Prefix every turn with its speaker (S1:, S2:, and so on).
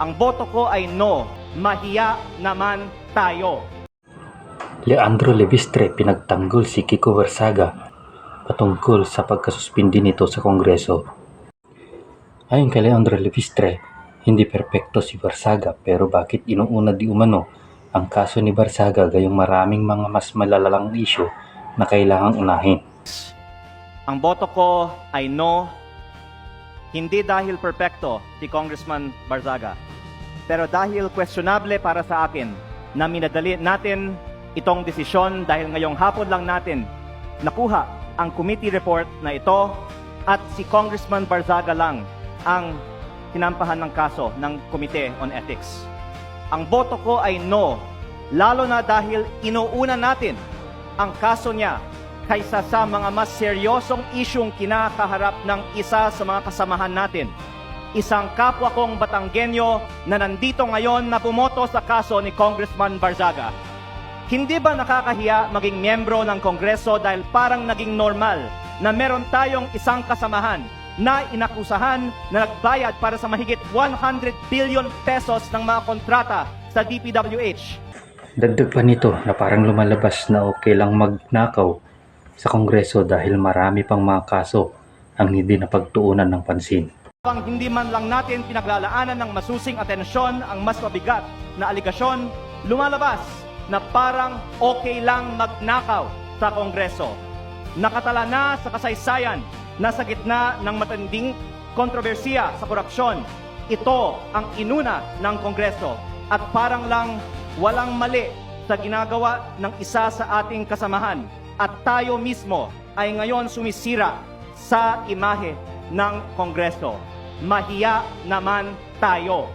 S1: Ang boto ko ay no. Mahiya naman tayo.
S2: Leandro Levistre pinagtanggol si Kiko Barsaga patungkol sa pagkasuspindi nito sa Kongreso. Ayon kay Leandro Levistre, hindi perpekto si Barsaga pero bakit inuuna di umano ang kaso ni Barsaga gayong maraming mga mas malalalang isyu na kailangang unahin.
S1: Ang boto ko ay no. Hindi dahil perpekto si Congressman Barzaga, pero dahil questionable para sa akin na minadali natin itong desisyon dahil ngayong hapon lang natin nakuha ang committee report na ito at si Congressman Barzaga lang ang sinampahan ng kaso ng Committee on Ethics. Ang boto ko ay no, lalo na dahil inuuna natin ang kaso niya kaysa sa mga mas seryosong isyong kinakaharap ng isa sa mga kasamahan natin. Isang kapwa kong Batanggenyo na nandito ngayon na bumoto sa kaso ni Congressman Barzaga. Hindi ba nakakahiya maging miyembro ng Kongreso dahil parang naging normal na meron tayong isang kasamahan na inakusahan na nagbayad para sa mahigit 100 billion pesos ng mga kontrata sa DPWH?
S2: Dagdag pa nito na parang lumalabas na okay lang magnakaw sa Kongreso dahil marami pang mga kaso ang hindi napagtuunan ng pansin.
S1: Pang hindi man lang natin pinaglalaanan ng masusing atensyon ang mas mabigat na aligasyon, lumalabas na parang okay lang magnakaw sa Kongreso. Nakatala na sa kasaysayan na sa gitna ng matinding kontrobersiya sa korupsyon, ito ang inuna ng Kongreso at parang lang walang mali sa ginagawa ng isa sa ating kasamahan at tayo mismo ay ngayon sumisira sa imahe ng Kongreso. Mahiya naman tayo.